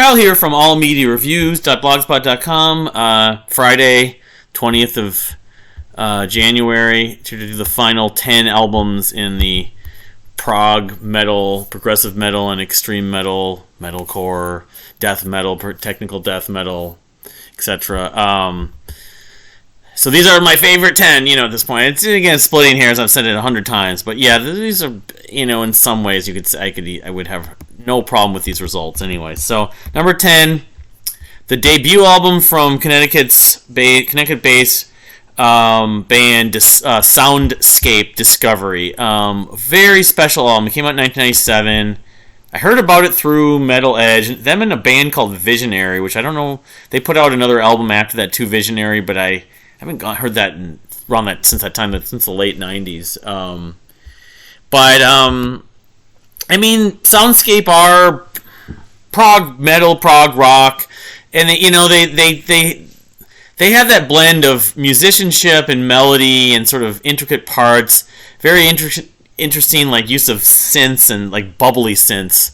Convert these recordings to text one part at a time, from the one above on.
Kyle here from allmediareviews.blogspot.com. Friday, 20th of January, to do the final 10 albums in the prog metal, progressive metal, and extreme metal, metalcore, death metal, technical death metal, etc. So these are my favorite 10, at this point. It's, again, splitting hairs. I've said it 100 times. But yeah, these are, in some ways you could say I would have no problem with these results anyway. So, number 10, the debut album from Connecticut-based band Soundscape Discovery. Very special album. It came out in 1997. I heard about it through Metal Edge. Them in a band called Visionary, which I don't know. They put out another album after that too, Visionary, but I haven't heard that since the late 90s. Soundscape are prog metal, prog rock, and they have that blend of musicianship and melody and sort of intricate parts. Very interesting, like use of synths and like bubbly synths.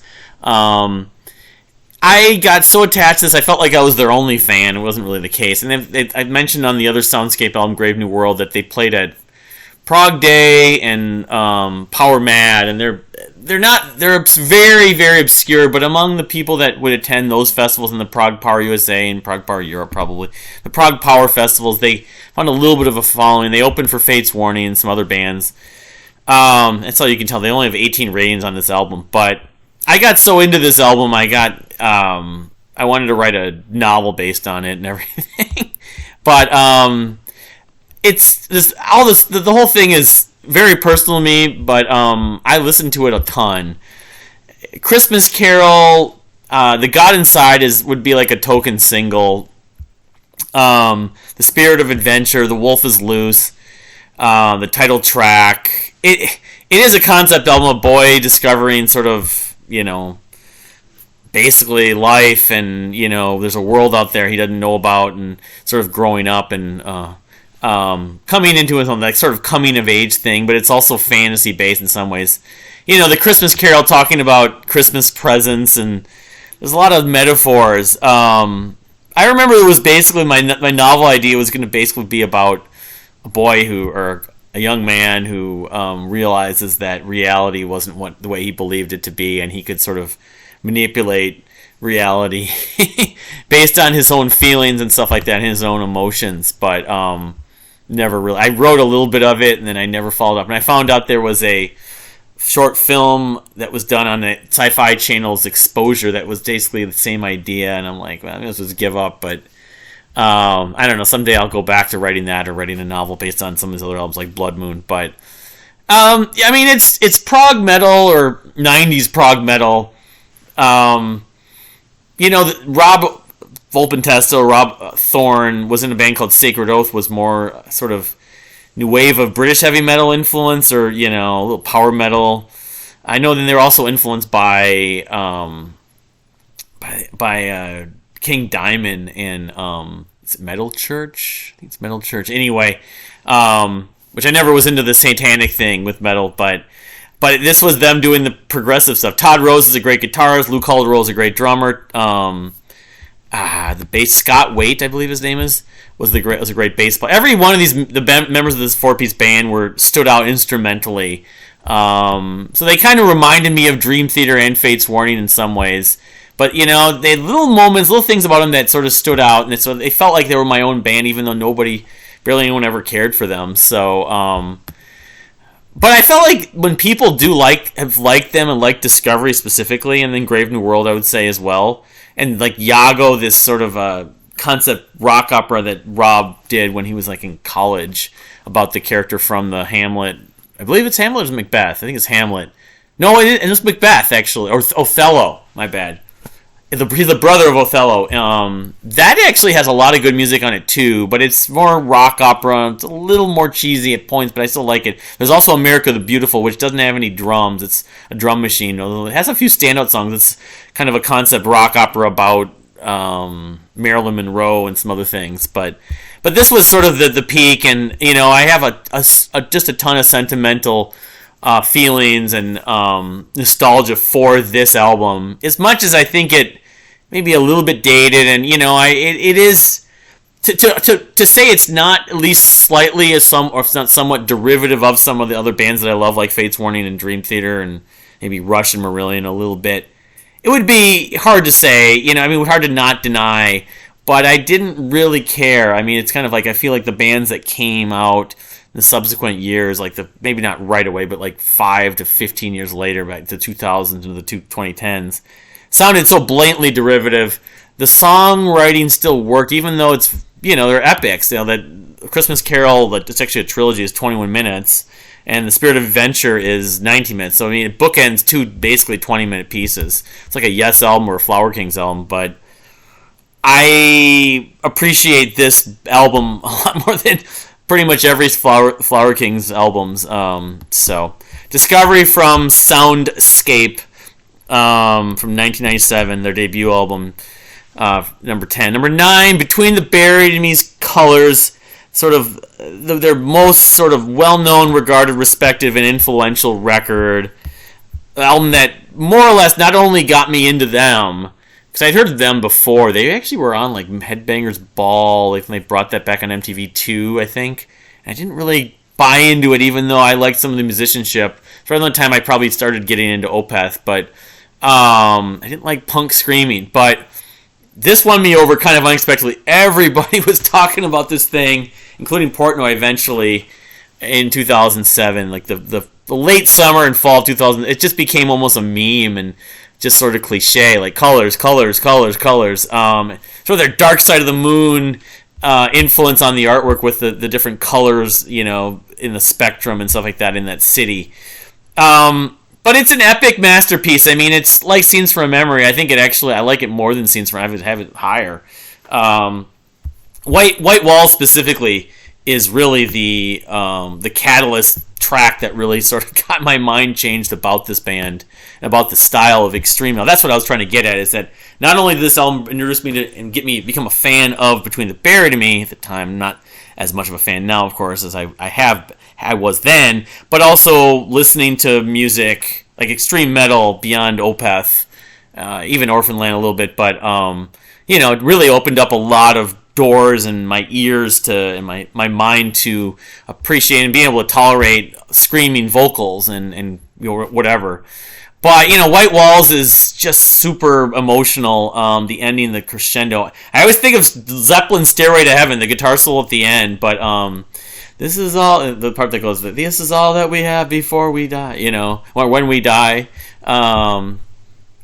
I got so attached to this, I felt like I was their only fan. It wasn't really the case. And I mentioned on the other Soundscape album, Grave New World, that they played at Prog Day and Power Mad, and they're very, very obscure, but among the people that would attend those festivals in the Prog Power USA and Prog Power Europe, probably the Prog Power festivals, they found a little bit of a following. They opened for Fates Warning and some other bands. That's all you can tell. They only have 18 ratings on this album, but I got so into this album, I wanted to write a novel based on it and everything. But it's just the whole thing is very personal to me, but I listened to it a ton. Christmas Carol, The God Inside would be like a token single. The Spirit of Adventure, The Wolf is Loose, the title track. It is a concept album, a boy discovering sort of, basically life, and there's a world out there he doesn't know about, and sort of growing up and coming into his own, like sort of coming of age thing, but it's also fantasy based in some ways. The Christmas Carol talking about Christmas presents, and there's a lot of metaphors. I remember it was basically my novel idea was going to basically be about a boy or a young man who realizes that reality wasn't the way he believed it to be, and he could sort of manipulate reality based on his own feelings and stuff like that, and his own emotions, but never really. I wrote a little bit of it, and then I never followed up. And I found out there was a short film that was done on the Sci-Fi Channel's Exposure that was basically the same idea, and I'm like, well, I'm going to just give up, but I don't know, someday I'll go back to writing that, or writing a novel based on some of his other albums like Blood Moon, but it's prog metal, or 90s prog metal. Rob Volpentesto, Rob Thorne, was in a band called Sacred Oath, was more sort of new wave of British heavy metal influence, or, a little power metal. I know that they're also influenced by King Diamond and is it Metal Church? I think it's Metal Church. Anyway, which I never was into the satanic thing with metal, but this was them doing the progressive stuff. Todd Rose is a great guitarist. Lou Calderoll is a great drummer. The bass, Scott Waite, I believe his name was a great bass player. Every one of members of this 4-piece band stood out instrumentally. So they kind of reminded me of Dream Theater and Fates Warning in some ways. But, they had little things about them that sort of stood out, and so they felt like they were my own band, even though barely anyone ever cared for them. So, but I felt like when people have liked them and liked Discovery specifically, and then Grave New World, I would say as well, and like Iago, this sort of a concept rock opera that Rob did when he was like in college about the character from the Hamlet. I believe it's Hamlet or it's Macbeth. I think it's Hamlet. No, it's Macbeth actually, or Othello. My bad. He's the brother of Othello. That actually has a lot of good music on it too, but it's more rock opera. It's a little more cheesy at points, but I still like it. There's also America the Beautiful, which doesn't have any drums. It's a drum machine, although it has a few standout songs. It's kind of a concept rock opera about Marilyn Monroe and some other things. But this was sort of the peak, and I have just a ton of sentimental feelings and nostalgia for this album, as much as I think it maybe a little bit dated, and it is to say it's not at least slightly as some, or if it's not somewhat derivative of some of the other bands that I love, like Fates Warning and Dream Theater, and maybe Rush and Marillion a little bit. It would be hard to say, hard to not deny, but I didn't really care. I mean, it's kind of like, I feel like the bands that came out in the subsequent years, like maybe not right away, but like 5 to 15 years later, back to 2000s into the 2010s, sounded so blatantly derivative. The songwriting still worked, even though it's, they're epics. That Christmas Carol, it's actually a trilogy, is 21 minutes, and The Spirit of Adventure is 19 minutes. So, I mean, it bookends two basically 20-minute pieces. It's like a Yes album or a Flower Kings album, but I appreciate this album a lot more than pretty much every Flower Kings albums. So, Discovery from Soundscape from 1997, their debut album, number 10. Number 9, Between the Buried and Me's Colors, sort of their most sort of well-known, regarded, respected, and influential record. An album that more or less not only got me into them, because I'd heard of them before. They actually were on like Headbangers Ball. Like, they brought that back on MTV2, I think. And I didn't really buy into it, even though I liked some of the musicianship. For the time, I probably started getting into Opeth, but I didn't like punk screaming. But this won me over kind of unexpectedly. Everybody was talking about this thing, including Portnoy eventually in 2007. Like the late summer and fall of 2000, it just became almost a meme and just sort of cliche, like colors. Sort of their Dark Side of the Moon influence on the artwork with the different colors, in the spectrum and stuff like that in that city. But it's an epic masterpiece. I mean, it's like Scenes from a Memory. I think I like it more than Scenes from. I would have it higher. White Walls specifically is really the catalyst track that really sort of got my mind changed about this band, about the style of extreme. Now, that's what I was trying to get at, is that not only did this album introduce me to and get me become a fan of Between the Buried and Me at the time, not as much of a fan now, of course, as I was then, but also listening to music like extreme metal beyond Opeth, even Orphanland a little bit, but it really opened up a lot of doors and my ears and my mind to appreciate and being able to tolerate screaming vocals and whatever. But White Walls is just super emotional. The ending, the crescendo. I always think of Zeppelin's "Stairway to Heaven," the guitar solo at the end. But this is all, the part that goes, "This is all that we have before we die." When we die.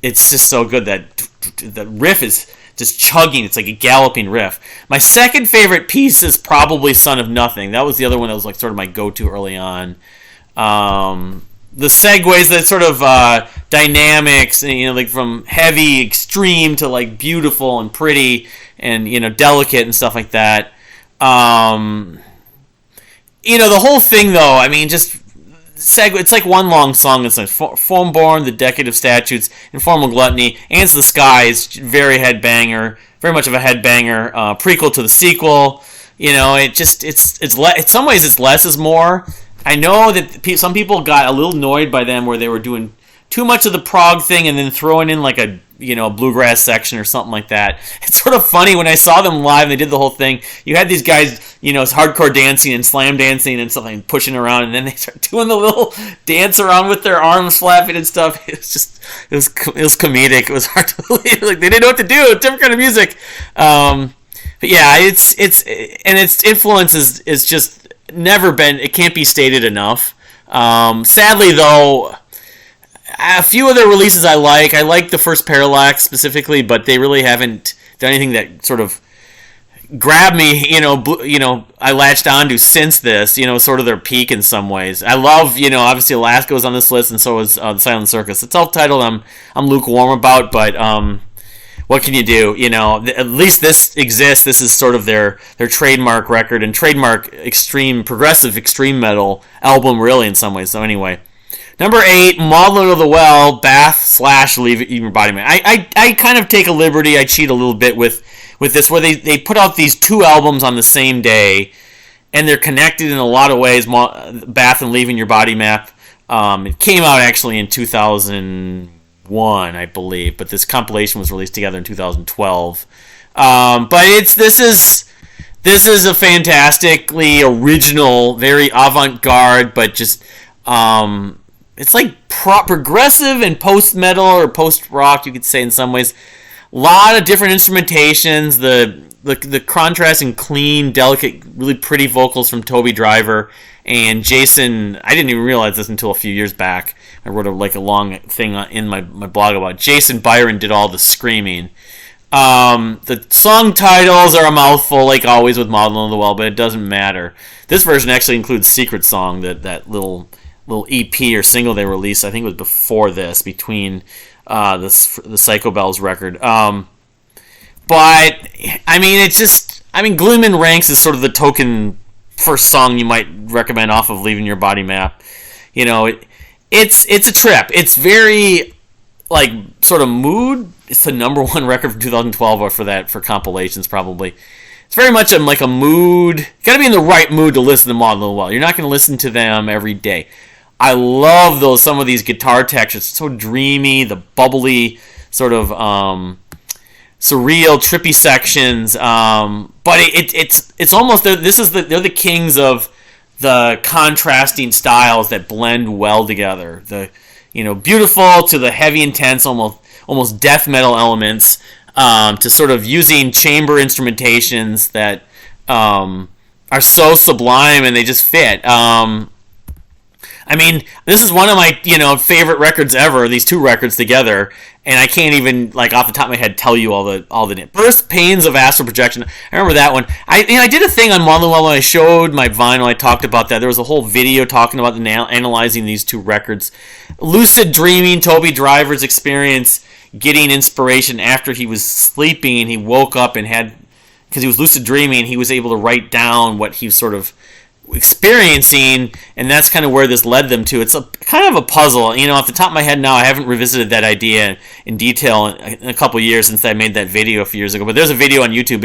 It's just so good. That the riff is just chugging. It's like a galloping riff. My second favorite piece is probably "Son of Nothing." That was the other one that was like sort of my go-to early on. The segues, that sort of dynamics, like from heavy, extreme to like beautiful and pretty and delicate and stuff like that. The whole thing though, I mean, just it's like one long song. It's like Foamborn, The Decade of Statutes, Informal Gluttony, Answer the Skies, very headbanger, very much of a headbanger. Prequel to the sequel. It's in some ways it's less is more. I know that some people got a little annoyed by them where they were doing too much of the prog thing and then throwing in like a bluegrass section or something like that. It's sort of funny when I saw them live and they did the whole thing. You had these guys, hardcore dancing and slam dancing and something, pushing around, and then they start doing the little dance around with their arms flapping and stuff. It was comedic. It was hard to believe. Like, they didn't know what to do. Different kind of music. But yeah, it's influence is just never been. It can't be stated enough. Sadly, though, a few of their releases I like. I like the first Parallax specifically, but they really haven't done anything that sort of grabbed me. I latched onto since this. Sort of their peak in some ways. I love. Obviously Alaska was on this list, and so was the Silent Circus. It's self-titled. I'm lukewarm about, but what can you do? At least this exists. This is sort of their trademark record and trademark progressive extreme metal album, really, in some ways. So anyway, number 8, Maudlin of the Well, Bath / Leave Your Body Man. I kind of take a liberty. I cheat a little bit with this, where they put out these two albums on the same day, and they're connected in a lot of ways. Bath and Leaving Your Body Map. It came out actually in 2000. 2001, I believe, but this compilation was released together in 2012. But this is a fantastically original, very avant-garde, but just it's like progressive and post-metal or post-rock, you could say in some ways. A lot of different instrumentations, the contrast and clean, delicate, really pretty vocals from Toby Driver and Jason. I didn't even realize this until a few years back. I wrote a long thing in my blog about Jason Byron did all the screaming. The song titles are a mouthful, like always with Maudlin of the Well, but it doesn't matter. This version actually includes Secret Song, that little EP or single they released. I think it was before this, between the Psycho Bells record. But I mean, Glueman ranks as sort of the token first song you might recommend off of Leaving Your Body Map. It's a trip. It's very like sort of mood. It's the number one record from 2012, or for compilations probably. It's very much like a mood. You got to be in the right mood to listen to Maudlin Well. You're not going to listen to them every day. I love some of these guitar textures. It's so dreamy, the bubbly sort of surreal, trippy sections. But it's almost they're the kings of the contrasting styles that blend well together. The beautiful to the heavy, intense, almost death metal elements, to sort of using chamber instrumentations that are so sublime and they just fit. I mean, this is one of my favorite records ever. These two records together, and I can't even off the top of my head tell you all the Birth Pains of Astral Projection. I remember that one. I did a thing on Maudlin Well when I showed my vinyl. I talked about that. There was a whole video talking about analyzing these two records. Lucid dreaming, Toby Driver's experience getting inspiration after he was sleeping. He woke up and because he was lucid dreaming, he was able to write down what he was sort of experiencing, and that's kind of where this led them to. It's kind of a puzzle. Off the top of my head now, I haven't revisited that idea in detail in a couple years since I made that video a few years ago. But there's a video on YouTube.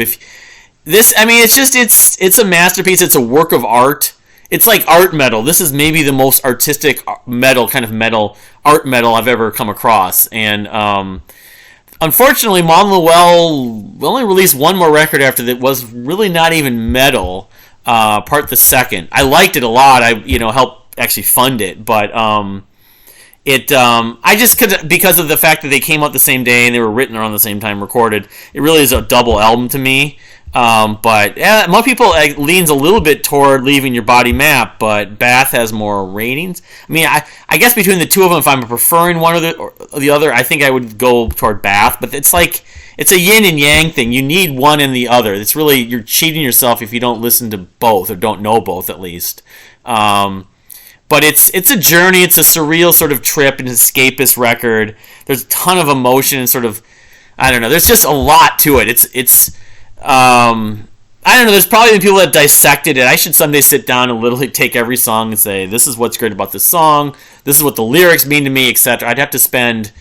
It's a masterpiece. It's a work of art. It's like art metal. This is maybe the most artistic metal, kind of metal, art metal I've ever come across. And unfortunately, Maudlin Well only released one more record after that was really not even metal. Part the second. I liked it a lot. I helped actually fund it, but I just could, because of the fact that they came out the same day and they were written around the same time, recorded. It really is a double album to me. But yeah, most people leans a little bit toward Leaving Your Body Map, but Bath has more ratings. I mean, I guess between the two of them, if I'm preferring one or the other, I think I would go toward Bath. But it's a yin and yang thing. You need one and the other. It's really, you're cheating yourself if you don't listen to both, or don't know both at least. But it's a journey. It's a surreal sort of trip, an escapist record. There's a ton of emotion and sort of, I don't know. There's just a lot to it. I don't know. There's probably been people that dissected it. I should someday sit down and literally take every song and say, this is what's great about this song. This is what the lyrics mean to me, etc. I'd have to spend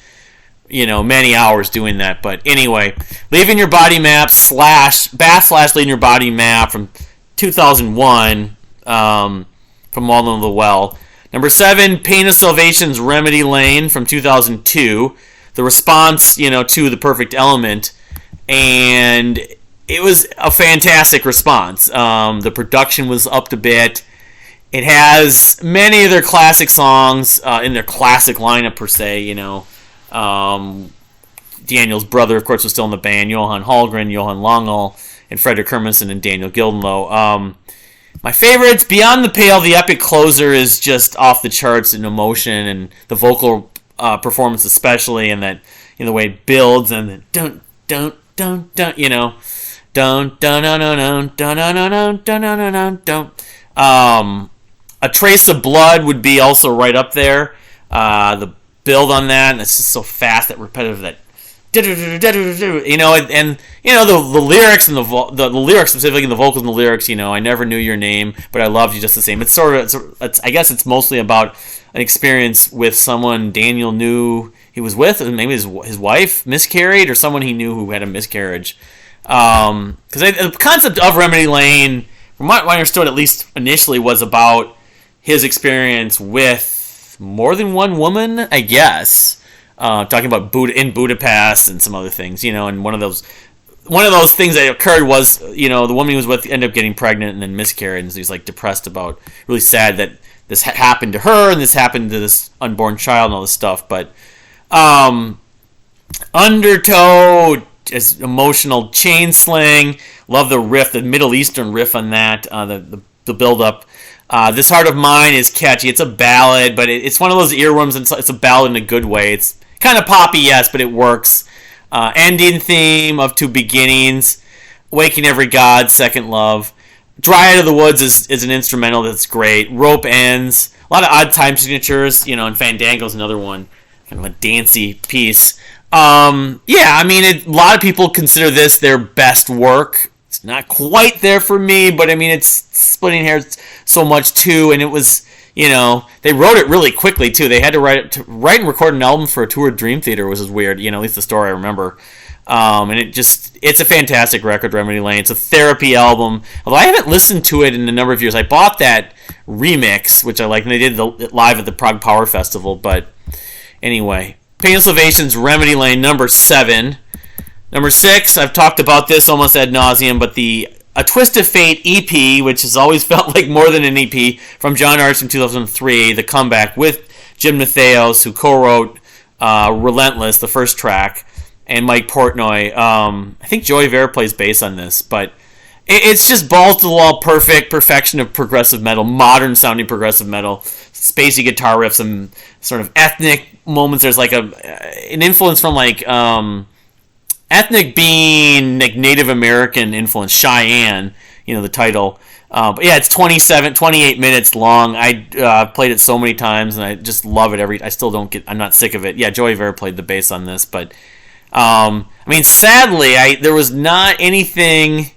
many hours doing that. But anyway, Leaving Your Body Map / Leaving Your Body Map from 2001, from Maudlin of the Well. Number 7, Pain of Salvation's Remedy Lane from 2002. The response, to The Perfect Element. And it was a fantastic response. The production was upped a bit. It has many of their classic songs in their classic lineup, per se, Daniel's brother, of course, was still in the band. Johan Hallgren, Johan Langel, and Fredrik Hermansson and Daniel Gildenlow. My favorites, Beyond the Pale, the epic closer is just off the charts in emotion, and the vocal performance especially, and that the way it builds, and the don't, don't, don't, don't, don't. A Trace of Blood would be also right up there. The build on that, and it's just so fast, that repetitive, that and the lyrics and the lyrics specifically, and the vocals and the lyrics. I never knew your name, but I loved you just the same. It's sort of, I guess it's mostly about an experience with someone Daniel knew he was with, and maybe his wife miscarried, or someone he knew who had a miscarriage. Because the concept of Remedy Lane, from what I understood at least initially, was about his experience with more than one woman, I guess. talking about in Budapest and some other things, and one of those things that occurred was, the woman he was with ended up getting pregnant and then miscarried, and so he's like depressed about, really sad that this happened to her and this happened to this unborn child and all this stuff. But Undertow is emotional chain sling. Love the riff, the Middle Eastern riff on that, the build up. This Heart of Mine is catchy. It's a ballad, but it's one of those earworms, and it's a ballad in a good way. It's kind of poppy, yes, but it works. Ending theme of Two Beginnings, Waking Every God, Second Love. Dryad of the Woods is an instrumental that's great. Rope Ends, a lot of odd time signatures, and Fandango's another one, kind of a dancey piece. A lot of people consider this their best work. It's not quite there for me, but it's splitting hairs so much too, and it was, they wrote it really quickly too. They had to write and record an album for a tour of Dream Theater, which is weird, at least the story I remember. And it's a fantastic record, Remedy Lane. It's a therapy album, although I haven't listened to it in a number of years. I bought that remix, which I like, and they did it live at the Prog Power Festival, but anyway. Pain of Salvation's Remedy Lane, number 7. Number 6, I've talked about this almost ad nauseum, but A Twist of Fate EP, which has always felt like more than an EP, from John Arch in 2003, the comeback with Jim Matheos, who co-wrote Relentless, the first track, and Mike Portnoy. I think Joey Vera plays bass on this, but it's just balls to the wall, perfection of progressive metal, modern sounding progressive metal, spacey guitar riffs, some sort of ethnic moments. There's like an influence from ethnic being like Native American influence, Cheyenne, the title. But yeah, it's 28 minutes long. I played it so many times and I just love it. I'm not sick of it. Yeah, Joey Vera played the bass on this, but sadly, there was not anything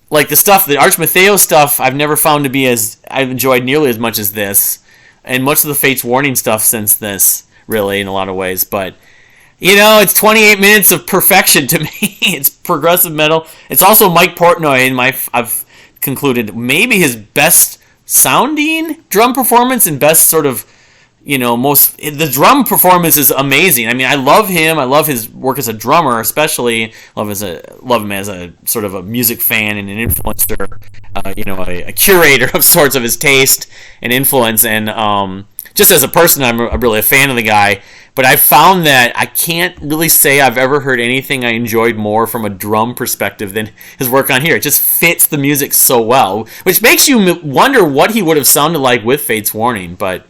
like the Arch Matheos stuff. I've never found to be I've enjoyed nearly as much as this, and much of the Fates Warning stuff since this, really, in a lot of ways. But it's 28 minutes of perfection to me. It's progressive metal. It's also Mike Portnoy, and I've concluded maybe his best sounding drum performance and best sort of, the drum performance is amazing. I love him. I love his work as a drummer, especially. Love him as a sort of a music fan and an influencer, a curator of sorts of his taste and influence. And just as a person, I'm really a fan of the guy. But I found that I can't really say I've ever heard anything I enjoyed more from a drum perspective than his work on here. It just fits the music so well, which makes you wonder what he would have sounded like with Fates Warning, but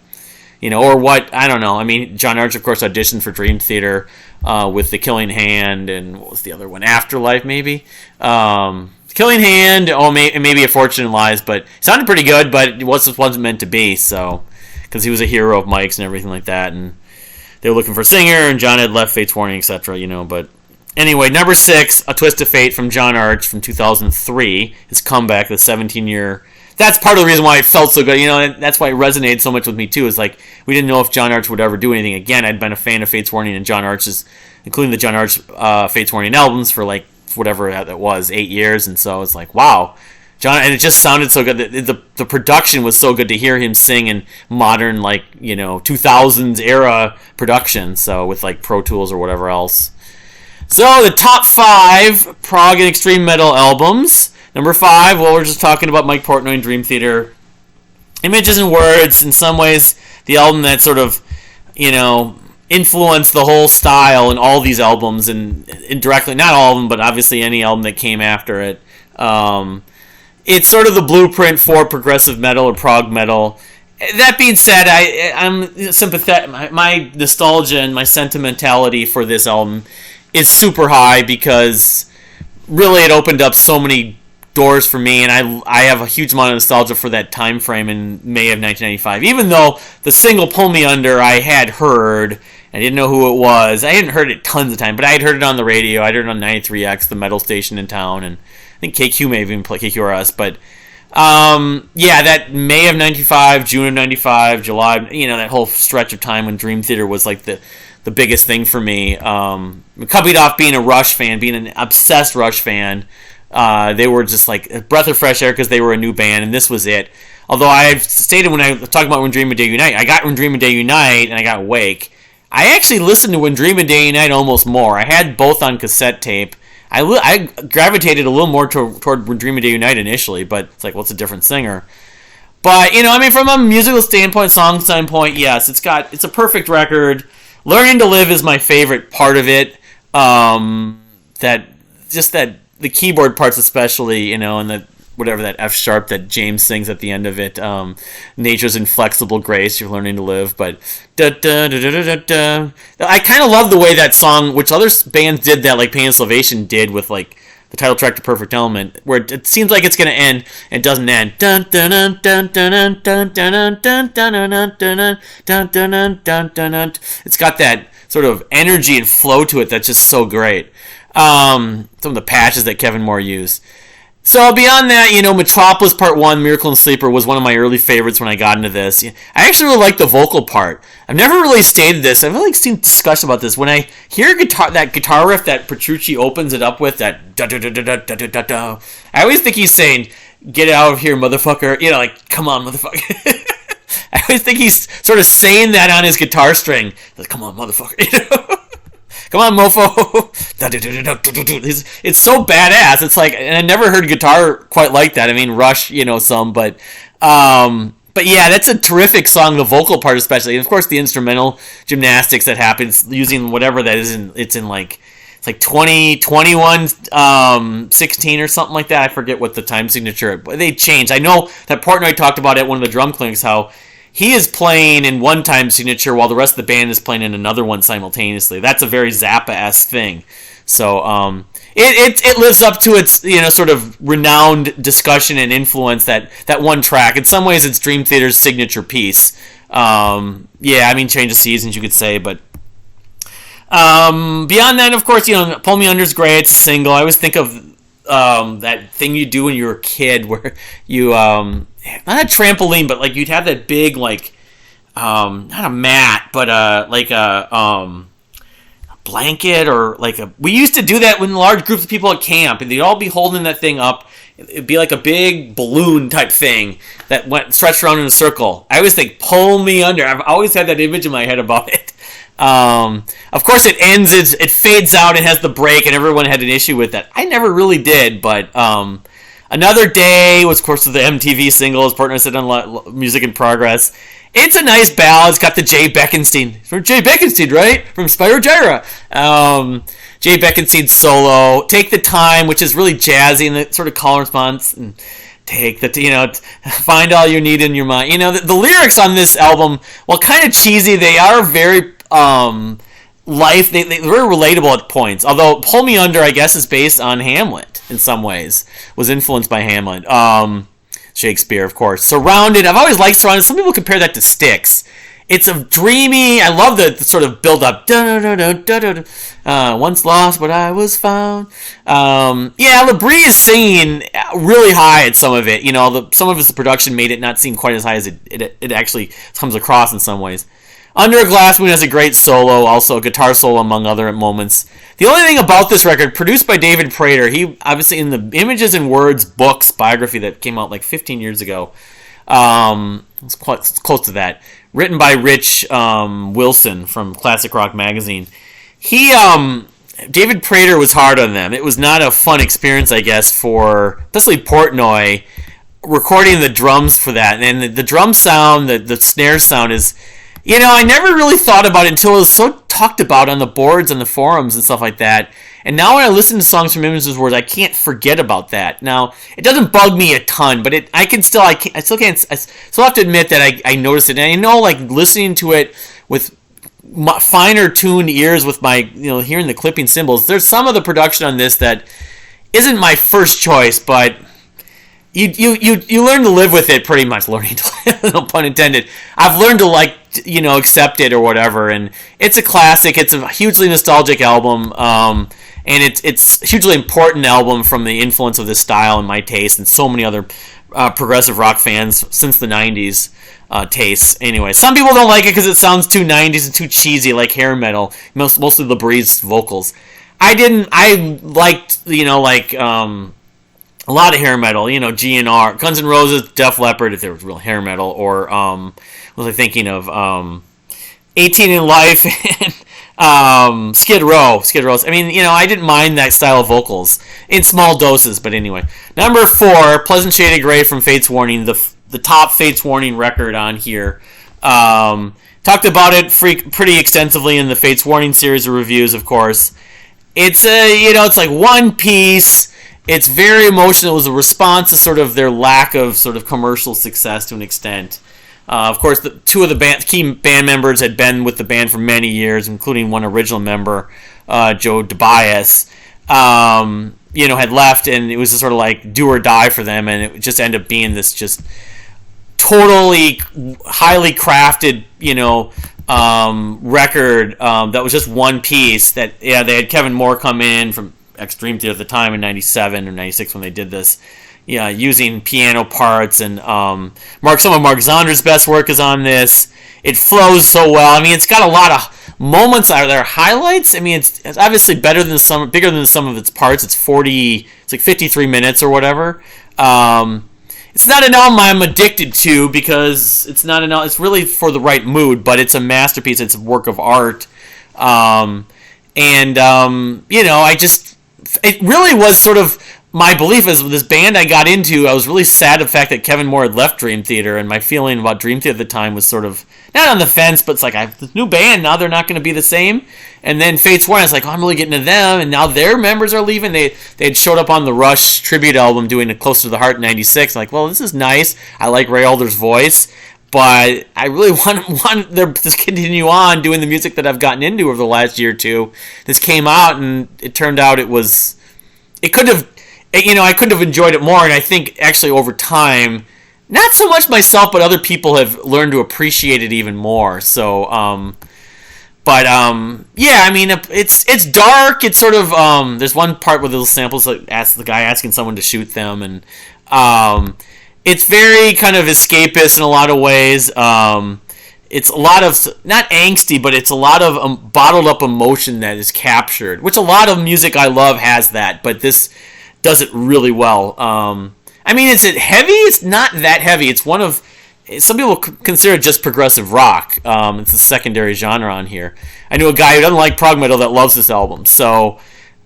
or what, I don't know. John Arch, of course, auditioned for Dream Theater with The Killing Hand, and what was the other one? Afterlife, maybe? Killing Hand, maybe A Fortune Lies, but it sounded pretty good, but it wasn't meant to be, so, because he was a hero of Mike's and everything like that, and they were looking for a singer, and John had left Fates Warning, etc., but anyway, number 6, A Twist of Fate from John Arch from 2003, his comeback, the 17-year. That's part of the reason why it felt so good. That's why it resonated so much with me too. Is like we didn't know if John Arch would ever do anything again. I'd been a fan of Fates Warning and John Arch's, including the John Arch Fates Warning albums for like whatever that was, 8 years, and so it's like wow, John, and it just sounded so good. The production was so good to hear him sing in modern 2000s era production. So with like Pro Tools or whatever else. So the top 5 prog and extreme metal albums. Number 5, well, we're just talking about Mike Portnoy and Dream Theater. Images and Words, in some ways, the album that sort of, influenced the whole style in all these albums, and indirectly, not all of them, but obviously any album that came after it. It's sort of the blueprint for progressive metal or prog metal. That being said, I'm sympathetic. My nostalgia and my sentimentality for this album is super high because really it opened up so many doors for me, and I have a huge amount of nostalgia for that time frame in May of 1995. Even though the single Pull Me Under I had heard, I didn't know who it was. I hadn't heard it tons of time, but I had heard it on the radio. I heard it on 93X, the metal station in town, and I think KQ may have even played KQRS. But that May of 95, June of 95, July, that whole stretch of time when Dream Theater was like the biggest thing for me. Coupled off being a Rush fan, being an obsessed Rush fan. They were just like a breath of fresh air because they were a new band, and this was it. Although I've stated when I talk about When Dream and Day Unite, I got When Dream and Day Unite, and I got Wake. I actually listened to When Dreamin' Day and Night almost more. I had both on cassette tape. I gravitated a little more toward When Dreamin' Day and Night initially, but it's like, what's a different singer? But, I mean, from a musical standpoint, song standpoint, yes, it's a perfect record. Learning to Live is my favorite part of it. That the keyboard parts especially, and that whatever that F sharp that James sings at the end of it, nature's inflexible grace, you're learning to live. But da da da da da da. I kind of love the way that song, which other bands did that, like Pain and Salvation did with like the title track to Perfect Element, where it seems like it's gonna end and it doesn't end. Dun dun dun dun dun dun dun dun dun dun dun dun dun dun dun dun. It's got that sort of energy and flow to it that's just so great. Some of the patches that Kevin Moore used. So beyond that, Metropolis Part 1, Miracle in Sleeper, was one of my early favorites when I got into this. I actually really like the vocal part. I've never really stated this. I've really seen discussion about this. When I hear that guitar riff that Petrucci opens it up with, that da-da-da-da-da-da-da-da, I always think he's saying, get out of here, motherfucker. Like, come on, motherfucker. I always think he's sort of saying that on his guitar string. Like, come on, motherfucker. Come on, mofo. It's so badass. It's like, and I never heard guitar quite like that. I mean, Rush, some, but yeah, that's a terrific song, the vocal part especially. And of course, the instrumental gymnastics that happens using whatever that is it's like 20, 21, 16 or something like that. I forget what the time signature, but they changed. I know that Portnoy talked about at one of the drum clinics how he is playing in one time signature while the rest of the band is playing in another one simultaneously. That's a very Zappa-esque thing. So it lives up to its sort of renowned discussion and influence, that one track. In some ways, it's Dream Theater's signature piece. Change of Seasons, you could say, but beyond that, of course, Pull Me Under is great. It's a single. I always think of that thing you do when you were a kid where you not a trampoline, but like you'd have that big like not a mat, but like a blanket, or like we used to do that when large groups of people at camp, and they'd all be holding that thing up. It'd be like a big balloon type thing that went stretched around in a circle. I always think Pull Me Under. I've always had that image in my head about it. Of course, it ends. It fades out and has the break, and everyone had an issue with that. I never really did, but Another Day was, of course, the MTV single, as Portnoy said on Music in Progress. It's a nice ballad. It's got the Jay Beckenstein. From Jay Beckenstein, right? From Spyro Gyra. Jay Beckenstein solo. Take the Time, which is really jazzy and the sort of call and response. And take the, find all you need in your mind. The lyrics on this album, while kind of cheesy, they are very they're very relatable at points. Although Pull Me Under, I guess, is based on Hamlet in some ways. Was influenced by Hamlet. Shakespeare, of course. Surrounded. I've always liked Surrounded. Some people compare that to Styx. It's a dreamy. I love the sort of build up. Once lost, but I was found. Labrie is singing really high at some of it. Some of his production made it not seem quite as high as it actually comes across in some ways. Under a Glass Moon has a great solo, also a guitar solo among other moments. The only thing about this record, produced by David Prater, he obviously in the Images and Words books biography that came out like 15 years ago, it's close to that, written by Rich Wilson from Classic Rock Magazine. David Prater was hard on them. It was not a fun experience, I guess, for especially Portnoy recording the drums for that. And the drum sound, the snare sound is, I never really thought about it until it was so talked about on the boards and the forums and stuff like that. And now when I listen to songs from Images and Words, I can't forget about that. Now, it doesn't bug me a ton, but I still have to admit that I noticed it. And I know, like, listening to it with finer tuned ears with my, hearing the clipping cymbals, there's some of the production on this that isn't my first choice, but you learn to live with it, pretty much. Learning to live, no pun intended. I've learned to accept it or whatever, and it's a classic. It's a hugely nostalgic album, and it's a hugely important album from the influence of this style and my taste and so many other progressive rock fans since the 90s tastes. Anyway, some people don't like it because it sounds too 90s and too cheesy, like hair metal, mostly Labrie's vocals. I didn't. I liked, a lot of hair metal, GNR, Guns N' Roses, Def Leppard, if there was real hair metal, or was I thinking of 18 in Life, and Skid Row. I mean, I didn't mind that style of vocals in small doses, but anyway. Number 4, Pleasant Shade of Grey from Fates Warning, the top Fates Warning record on here. Talked about it pretty extensively in the Fates Warning series of reviews, of course. It's it's like one piece. It's very emotional. It was a response to sort of their lack of sort of commercial success to an extent. Of course, two of the key band members had been with the band for many years, including one original member, Joe DeBias, had left, and it was just sort of like do or die for them, and it just ended up being this just totally highly crafted, record that was just one piece. That they had Kevin Moore come in from Extreme Theater at the time in '97 or '96 when they did this. Yeah, using piano parts, and some of Mark Zonder's best work is on this. It flows so well. I mean, it's got a lot of moments that are highlights. I mean, it's obviously bigger than some of its parts. It's like 53 minutes or whatever. It's not an album I'm addicted to because it's not an album. It's really for the right mood, but it's a masterpiece. It's a work of art, it really was sort of. My belief is with this band I got into, I was really sad the fact that Kevin Moore had left Dream Theater, and my feeling about Dream Theater at the time was sort of, not on the fence, but it's like, I have this new band, now they're not going to be the same. And then Fates Warning, I was like, I'm really getting to them, and now their members are leaving. They had showed up on the Rush tribute album doing a Close to the Heart in 96. I'm like, well, this is nice. I like Ray Alder's voice, but I really want them to continue on doing the music that I've gotten into over the last year or two. This came out, and it turned out I couldn't have enjoyed it more, and I think actually over time, not so much myself, but other people have learned to appreciate it even more. So, I mean, it's dark. It's sort of there's one part with little samples that asks the guy asking someone to shoot them, and it's very kind of escapist in a lot of ways. It's a lot of, not angsty, but it's a lot of bottled up emotion that is captured, which a lot of music I love has that, but this does it really well. I mean, is it heavy? It's not that heavy. It's one of, some people consider it just progressive rock. It's a secondary genre on here. I knew a guy who doesn't like prog metal that loves this album. So,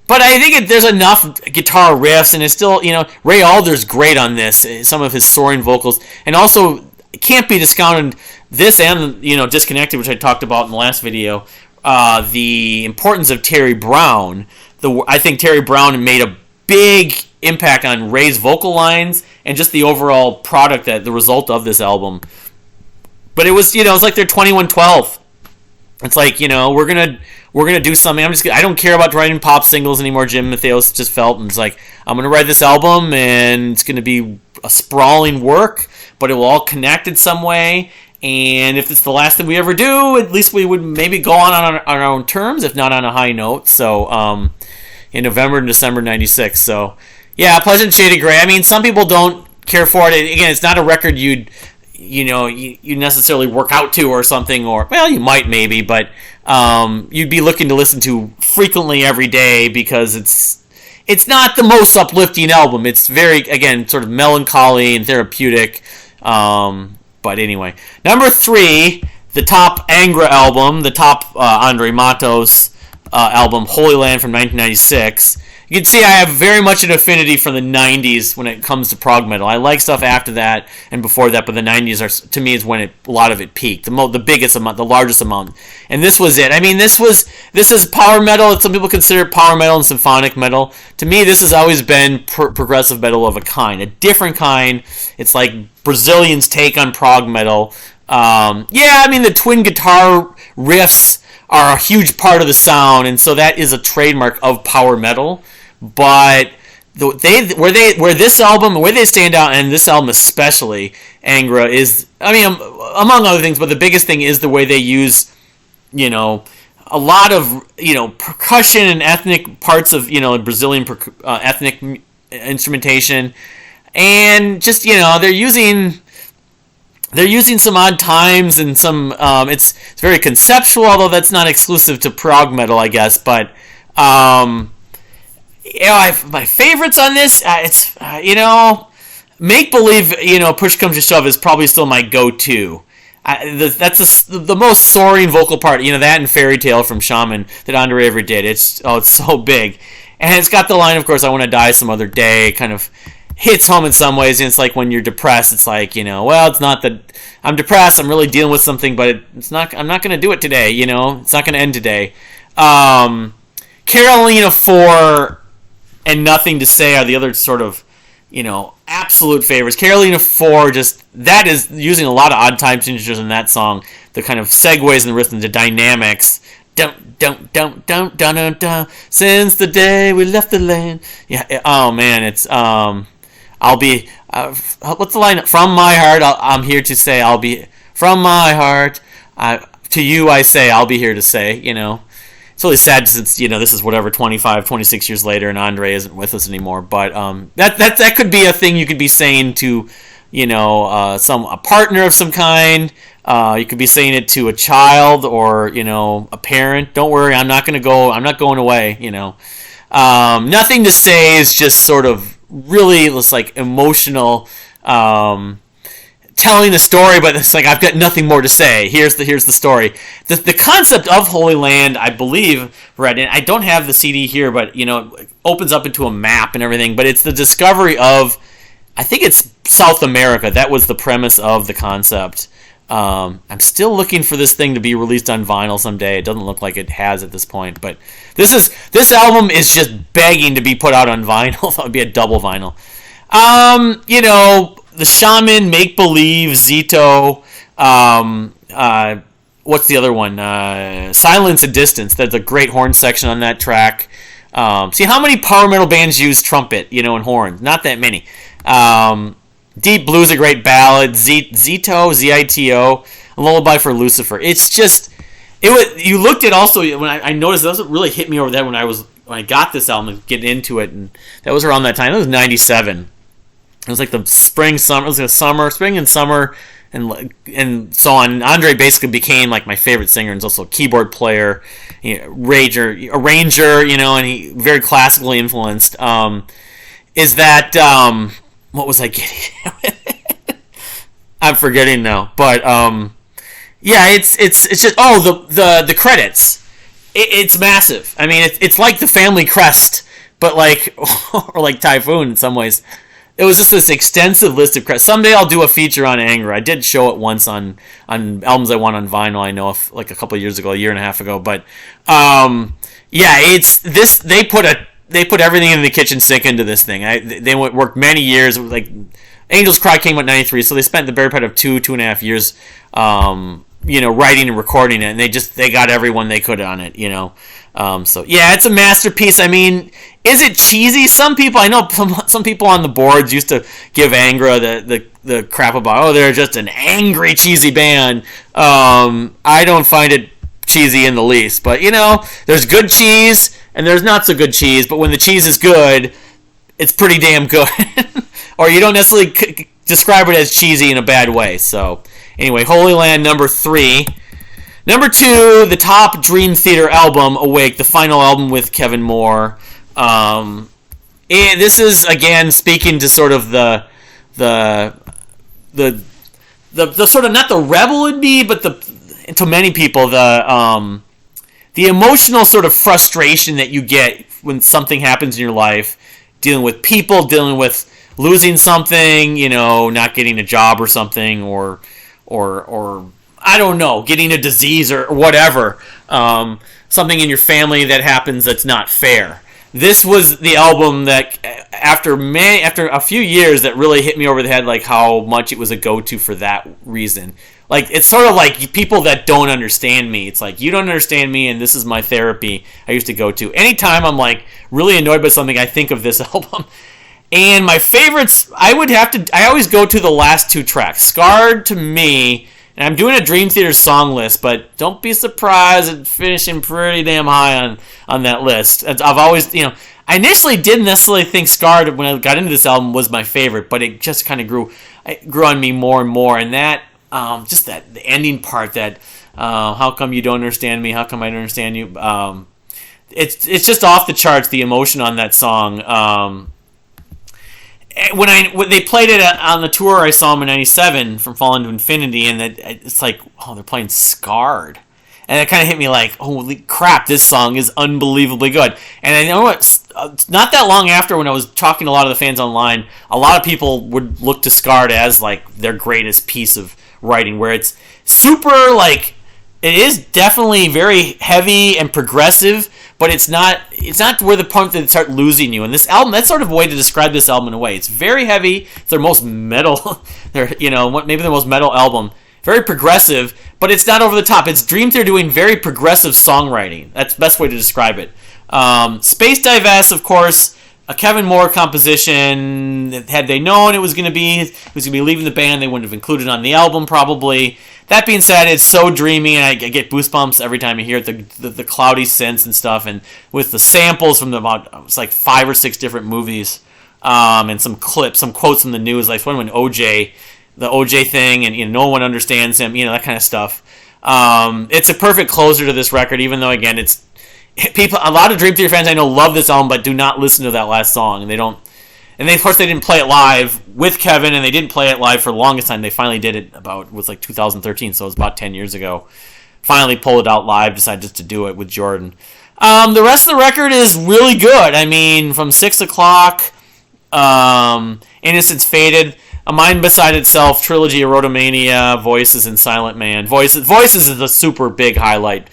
but I think there's enough guitar riffs, and it's still, Ray Alder's great on this. Some of his soaring vocals, and also it can't be discounted. This and Disconnected, which I talked about in the last video, the importance of Terry Brown. I think Terry Brown made a big impact on Ray's vocal lines and just the overall product, that the result of this album. But it was, it's like they're 2112. It's like, we're gonna do something. I don't care about writing pop singles anymore. Jim Mattheos just felt, and it's like, I'm gonna write this album, and it's gonna be a sprawling work, but it will all connect in some way. And if it's the last thing we ever do, at least we would maybe go on our own terms, if not on a high note. So, in November and December '96. So, yeah, Pleasant Shade of Grey. I mean, some people don't care for it. Again, it's not a record you necessarily work out to or something, or, well, you might maybe, but you'd be looking to listen to frequently every day, because it's not the most uplifting album. It's very, again, sort of melancholy and therapeutic. But anyway, number 3, the top Angra album, the top Andre Matos album, Holy Land from 1996. You can see I have very much an affinity for the 90s when it comes to prog metal. I like stuff after that and before that, but the 90s to me is when a lot of it peaked. The biggest amount, the largest amount. And this was it. I mean, this is power metal. Some people consider it power metal and symphonic metal. To me, this has always been progressive metal of a kind, a different kind. It's like Brazilians' take on prog metal. I mean, the twin guitar riffs are a huge part of the sound, and so that is a trademark of power metal. But where this album, where they stand out, and this album especially, Angra, is, I mean, among other things, but the biggest thing is the way they use, a lot of, percussion and ethnic parts of, Brazilian ethnic instrumentation, and just, they're using some odd times and some. It's very conceptual, although that's not exclusive to prog metal, I guess. But my favorites on this, it's Make Believe. Push Comes to Shove is probably still my go-to. That's the most soaring vocal part. That and Fairy Tale from Shaman that Andre ever did. It's so big. And it's got the line, of course, I want to die some other day, kind of hits home in some ways. And it's like when you're depressed, it's like, well, it's not that I'm depressed, I'm really dealing with something, but I'm not going to do it today, it's not going to end today. Carolina 4 and Nothing to Say are the other sort of, absolute favorites. Carolina 4, that is using a lot of odd time signatures in that song, the kind of segues in the rhythm, the dynamics. Don't, since the day we left the land. Yeah, oh man, it's, I'll be, what's the line? From my heart, I'm here to say, I'll be, from my heart, to you I say, I'll be here to say, It's really sad since, this is whatever, 25, 26 years later and Andre isn't with us anymore. But that could be a thing you could be saying to, a partner of some kind. You could be saying it to a child or, a parent. Don't worry, I'm not going away, Nothing to Say is just sort of really this like emotional telling the story, but it's like I've got nothing more to say. Here's the story. The concept of Holy Land, I believe, right? And I don't have the CD here, but it opens up into a map and everything. But it's the discovery of, I think it's South America. That was the premise of the concept. I'm still looking for this thing to be released on vinyl someday. It doesn't look like it has at this point, but this album is just begging to be put out on vinyl. That would be a double vinyl. The Shaman, Make Believe, Zito, what's the other one? Silence and Distance. There's a great horn section on that track. See, how many power metal bands use trumpet, and horn? Not that many. Deep Blue's a great ballad. Zito, Z-I-T-O, a lullaby for Lucifer. It's just, you looked at also, when I noticed, that doesn't really hit me over that when I got this album and get into it, and that was around that time. It was 97. It was like the spring and summer, and so on. Andre basically became like my favorite singer, and he's also a keyboard player, arranger, and he very classically influenced. Is that what was I getting at? I'm forgetting now, but yeah, it's just the credits. It's massive. I mean, it's like the family crest, but like or like Typhoon in some ways. It was just this extensive list of credits. Someday I'll do a feature on Angra. I did show it once on albums I want on vinyl. I know like a couple of years ago, a year and a half ago. But yeah, it's this. They put everything in the kitchen sink into this thing. They worked many years. Like Angels Cry came out in '93, so they spent the better part of 2.5 years, writing and recording it, and they got everyone they could on it. So yeah, it's a masterpiece. I mean, is it cheesy? Some people, I know some people on the boards used to give Angra the crap about, they're just an angry, cheesy band. I don't find it cheesy in the least, but there's good cheese and there's not so good cheese, but when the cheese is good, it's pretty damn good. Or you don't necessarily describe it as cheesy in a bad way. So anyway, Holy Land number 3. Number 2, the top Dream Theater album, Awake, the final album with Kevin Moore. And this is again speaking to sort of the sort of not the rebel in me, but to many people the emotional sort of frustration that you get when something happens in your life, dealing with people, dealing with losing something, not getting a job or something, or I don't know, getting a disease or whatever, something in your family that happens that's not fair. This was the album that, after a few years, that really hit me over the head, like how much it was a go-to for that reason. Like, it's sort of like people that don't understand me. It's like, you don't understand me, and this is my therapy I used to go to. Anytime I'm like really annoyed by something, I think of this album. And my favorites, I always go to the last 2 tracks. Scarred, to me, and I'm doing a Dream Theater song list, but don't be surprised at finishing pretty damn high on that list. I've always, I initially didn't necessarily think Scarred, when I got into this album, was my favorite, but it just kind of grew on me more and more. And that, just that, the ending part, that, how come you don't understand me? How come I don't understand you? It's just off the charts, the emotion on that song. when they played it on the tour, I saw them in '97 from Fallen to Infinity, and it's like, oh, they're playing Scarred. And it kind of hit me like, holy crap, this song is unbelievably good. And I know it's not that long after, when I was talking to a lot of the fans online, a lot of people would look to Scarred as like their greatest piece of writing, where it's super, like, it is definitely very heavy and progressive, but it's not where the point that start losing you. And this album, that's sort of a way to describe this album in a way. It's very heavy. It's their most metal, maybe their most metal album. Very progressive, but it's not over the top. It's Dream Theater doing very progressive songwriting. That's the best way to describe it. Space Divest, of course, a Kevin Moore composition. Had they known it was going to be leaving the band, they wouldn't have included it on the album probably. That being said, it's so dreamy, and I get goosebumps every time I hear it. The cloudy synths and stuff, and with the samples from it's like 5 or 6 different movies, and some clips, some quotes from the news, like one when the OJ thing, and no one understands him, that kind of stuff. It's a perfect closer to this record, even though, again, it's people. A lot of Dream Theater fans I know love this album, but do not listen to that last song, and they don't. And of course, they didn't play it live with Kevin, and they didn't play it live for the longest time. They finally did it was like 2013, so it was about 10 years ago. Finally pulled it out live, decided just to do it with Jordan. The rest of the record is really good. I mean, from 6 o'clock, Innocence Faded, A Mind Beside Itself, Trilogy, Erotomania, Voices, and Silent Man. Voices is a super big highlight.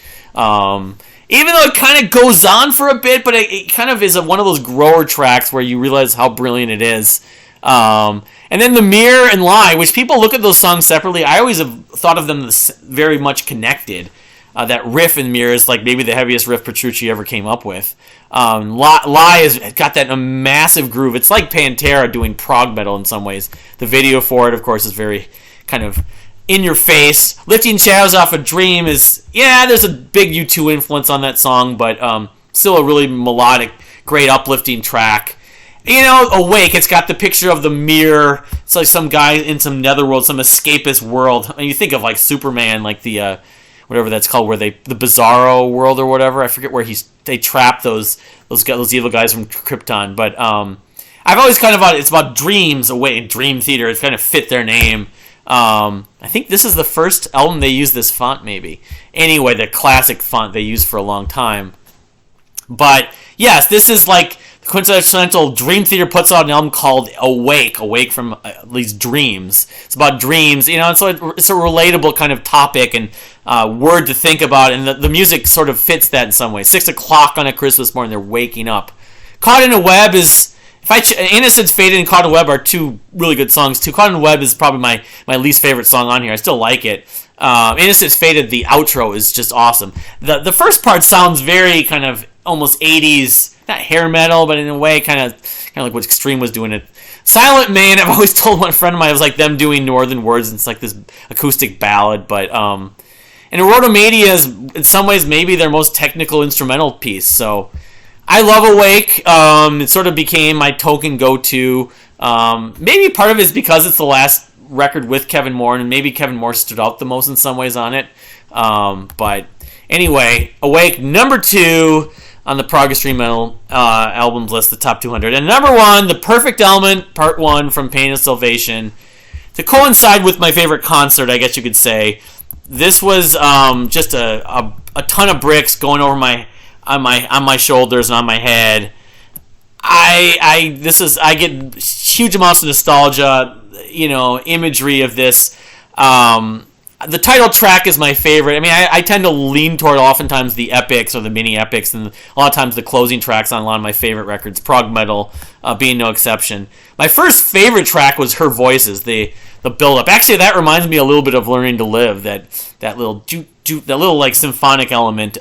Even though it kind of goes on for a bit, but it kind of is one of those grower tracks where you realize how brilliant it is. And then The Mirror and Lie, which people look at those songs separately. I always have thought of them as very much connected. That riff in Mirror is like maybe the heaviest riff Petrucci ever came up with. Lie has got that massive groove. It's like Pantera doing prog metal in some ways. The video for it, of course, is very kind of in your face. Lifting Shadows Off a Dream is, there's a big U2 influence on that song, but still a really melodic, great uplifting track. Awake, it's got the picture of the mirror. It's like some guy in some netherworld, some escapist world. I mean, you think of like Superman, like the whatever that's called, where the Bizarro world or whatever. I forget where they trap those evil guys from Krypton. But I've always kind of thought it's about dreams away in Dream Theater. It's kind of fit their name. I think this is the first album they used this font, maybe. Anyway, the classic font they used for a long time. But yes, this is like quintessential. Dream Theater puts out an album called Awake from at least dreams. It's about dreams, and so it's a relatable kind of topic and word to think about, and the music sort of fits that in some way. 6 o'clock on a Christmas morning, they're waking up. Caught in a Web is, Innocence Faded and Caught in a Web are two really good songs too. Caught in a Web is probably my least favorite song on here. I still like it. Innocence Faded, the outro is just awesome. The first part sounds very kind of almost 80s, not hair metal, but in a way kind of like what Extreme was doing it. Silent Man, I've always told one friend of mine, it was like them doing Northern Words, and it's like this acoustic ballad, but and Erotomania is in some ways maybe their most technical instrumental piece, so I love Awake. It sort of became my token go-to. Maybe part of it is because it's the last record with Kevin Moore, and maybe Kevin Moore stood out the most in some ways on it. But anyway, Awake, number 2 on the Prog Extreme Metal albums list, the top 200. And number 1, The Perfect Element, Part 1 from Pain of Salvation. To coincide with my favorite concert, I guess you could say, this was just a ton of bricks going over on my shoulders and on my head. I get huge amounts of nostalgia, imagery of this. The title track is my favorite. I mean, I tend to lean toward oftentimes the epics or the mini epics, and a lot of times the closing tracks on a lot of my favorite records, prog metal being no exception. My first favorite track was Her Voices, the build-up. Actually, that reminds me a little bit of Learning to Live, that little that little like symphonic element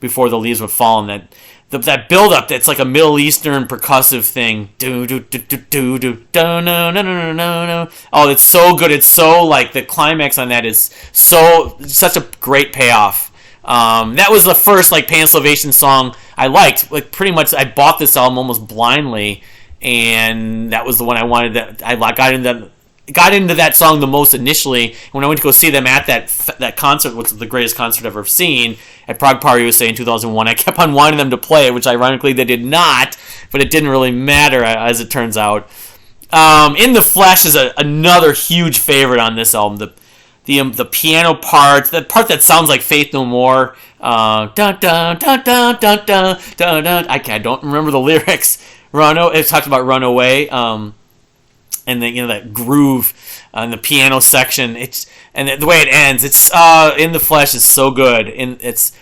before the leaves would fall, and that build-up that's like a Middle Eastern percussive thing. Do do do do do do no no no no no no. Oh, it's so good. It's so like the climax on that is such a great payoff. That was the first like Pain of Salvation song I liked. Like pretty much, I bought this album almost blindly, and that was the one I wanted. That I got into that song the most initially when I went to go see them at that concert, which was the greatest concert I've ever seen, at Prague Power USA in 2001. I kept on wanting them to play it, which ironically they did not, but it didn't really matter as it turns out. In the Flesh is another huge favorite on this album. The piano part, that part that sounds like Faith No More. Dun, dun, dun, dun, dun, dun, dun, dun. I don't remember the lyrics. It talks about Run Away. And then that groove in the piano section. And the way it ends. It's In the Flesh is so good. And it's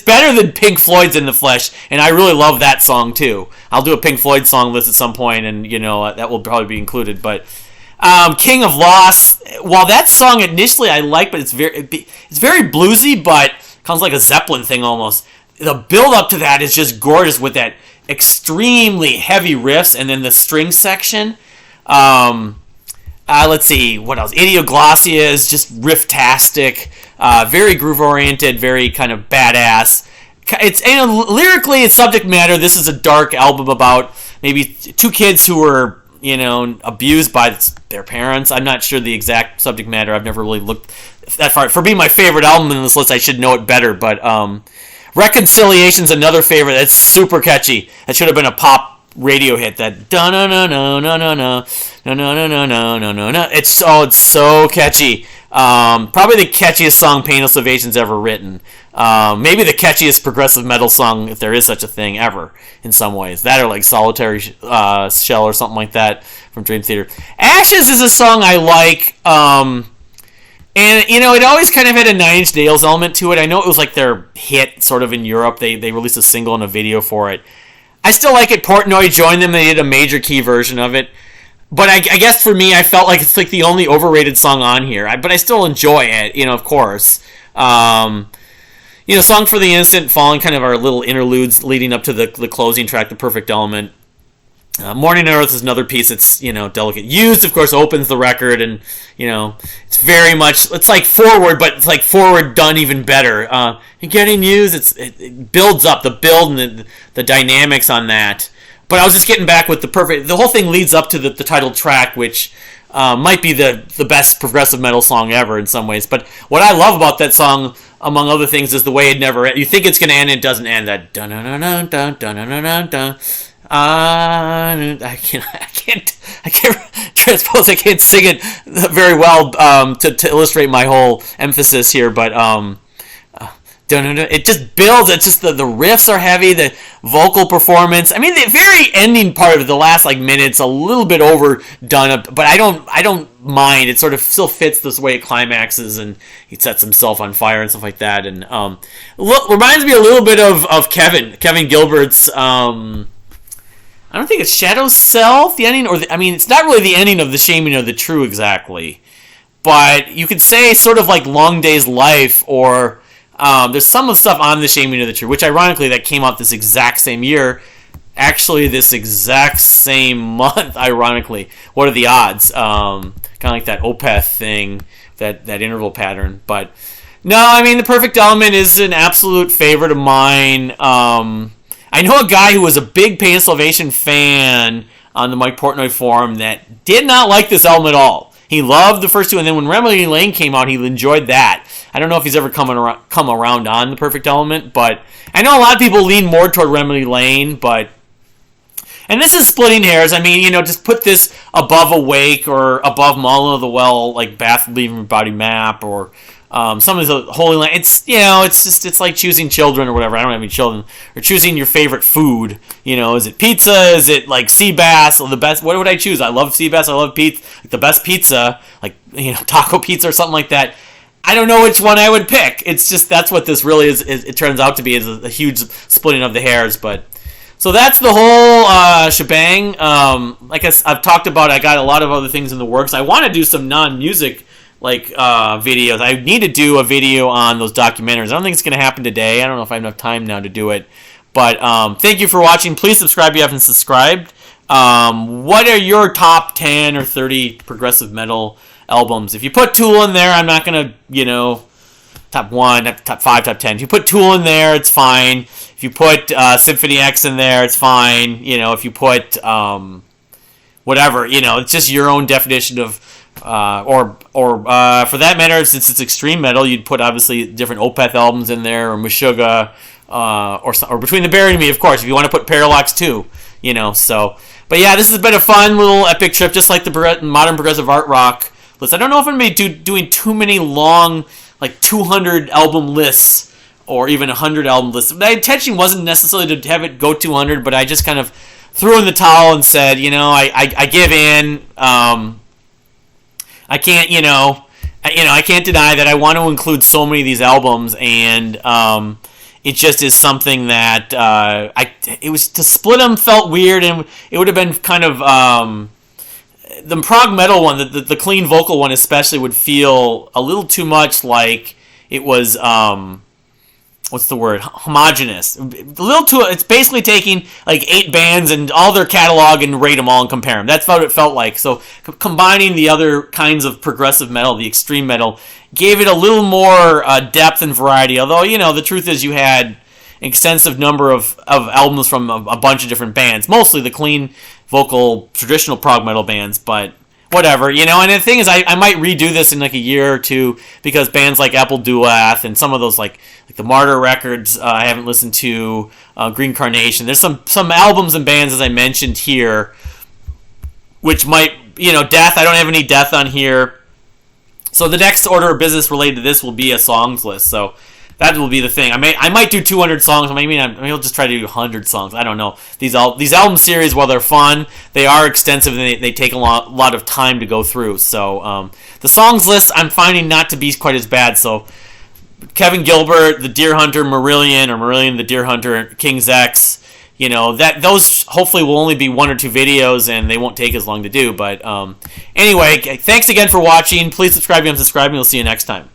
better than Pink Floyd's In the Flesh. And I really love that song too. I'll do a Pink Floyd song list at some point, and that will probably be included. But King of Loss, while that song initially I like, but it's very bluesy, but sounds like a Zeppelin thing almost. The build up to that is just gorgeous with that extremely heavy riffs and then the string section. Let's see what else. Idioglossia is just riff-tastic, very groove-oriented, very kind of badass. It's lyrically and subject matter. This is a dark album about maybe two kids who were abused by their parents. I'm not sure the exact subject matter. I've never really looked that far. For being my favorite album in this list, I should know it better. But Reconciliation's another favorite. That's super catchy. That should have been a pop radio hit. That no no no no no no no no no no no no no no. It's so catchy. Probably the catchiest song Painless Evasion's ever written. Maybe the catchiest progressive metal song, if there is such a thing, ever, in some ways. That or like Solitary Shell or something like that from Dream Theater. Ashes is a song I like, and it always kind of had a Nine Inch Nails element to it. I know it was like their hit sort of in Europe. They released a single and a video for it. I still like it. Portnoy joined them. They did a major key version of it. But I guess for me, I felt like it's like the only overrated song on here. But I still enjoy it, of course. Song for the Innocent, Falling, kind of our little interludes leading up to the closing track, The Perfect Element. Morning on Earth is another piece that's, delicate. Used, of course, opens the record, and, it's very much, it's like Forward, but it's like Forward done even better. And Getting Used, it builds up, the build and the dynamics on that. But I was just getting back with the whole thing leads up to the title track, which might be the best progressive metal song ever in some ways. But what I love about that song, among other things, is the way it never ends. You think it's going to end, and it doesn't end. That dun dun dun dun dun dun dun dun dun. I can't transpose. I can't sing it very well to illustrate my whole emphasis here, but it just builds. It's just the riffs are heavy, the vocal performance. I mean, the very ending part of the last minutes a little bit overdone, but I don't mind. It sort of still fits this way it climaxes, and he sets himself on fire and stuff like that. And reminds me a little bit of Kevin Gilbert's. I don't think it's Shadow Self, the ending, it's not really the ending of The Shaming of the True exactly, but you could say sort of like Long Day's Life, or there's some of the stuff on The Shaming of the True, which ironically that came out this exact same year, actually this exact same month, ironically. What are the odds? Kind of like that Opeth thing, that interval pattern, but no, The Perfect Element is an absolute favorite of mine. I know a guy who was a big Painless Elevation fan on the Mike Portnoy forum that did not like this album at all. He loved the first two, and then when Remedy Lane came out, he enjoyed that. I don't know if he's ever come around on The Perfect Element, but I know a lot of people lean more toward Remedy Lane, and this is splitting hairs. Just put this above Awake or above Maudlin of the Well, like Bath Leaving Your Body Map, or some of the Holy Land. It's like choosing children or whatever. I don't have any children. Or choosing your favorite food. Is it pizza? Is it like sea bass? Or the best? What would I choose? I love sea bass. I love pizza. The best pizza, taco pizza or something like that. I don't know which one I would pick. It's just that's what this really is. It turns out to be is a huge splitting of the hairs. But so that's the whole shebang. Like I've talked about, I got a lot of other things in the works. I want to do some non-music videos. I need to do a video on those documentaries. I don't think it's going to happen today. I don't know if I have enough time now to do it. But thank you for watching. Please subscribe if you haven't subscribed. What are your top 10 or 30 progressive metal albums? If you put Tool in there, I'm not going to, top 1, top 5, top 10. If you put Tool in there, it's fine. If you put Symphony X in there, it's fine. If you put whatever, it's just your own definition of or for that matter, since it's extreme metal, you'd put obviously different Opeth albums in there, or Meshuggah, or Between the Buried and Me, of course. If you want to put Parallax too, So, but yeah, this has been a fun little epic trip, just like the modern progressive art rock list. I don't know if I'm going to be doing too many long, like 200 album lists or even 100 album lists. My intention wasn't necessarily to have it go 200, but I just kind of threw in the towel and said, I give in. I can't, I can't deny that I want to include so many of these albums, and it just is something that it was to split them felt weird, and it would have been kind of the prog metal one, the clean vocal one especially, would feel a little too much like it was what's the word, homogenous. A little too. It's basically taking like 8 bands and all their catalog and rate them all and compare them. That's what it felt like. So combining the other kinds of progressive metal, the extreme metal, gave it a little more depth and variety. Although the truth is you had an extensive number of albums from a bunch of different bands, mostly the clean vocal traditional prog metal bands, but whatever, and the thing is, I might redo this in like a year or two, because bands like Apple Duath and some of those like the Martyr records I haven't listened to, Green Carnation. There's some albums and bands, as I mentioned here, which might, Death. I don't have any Death on here, so the next order of business related to this will be a songs list. So that will be the thing. I might do 200 songs. Maybe I'll just try to do 100 songs. I don't know. These album series, while they're fun, they are extensive and they take a lot of time to go through. So the songs list I'm finding not to be quite as bad. So Kevin Gilbert, the Deer Hunter, Marillion, the Deer Hunter, King's X. Those hopefully will only be 1 or 2 videos and they won't take as long to do. But anyway, thanks again for watching. Please subscribe if you haven't subscribed. We'll see you next time.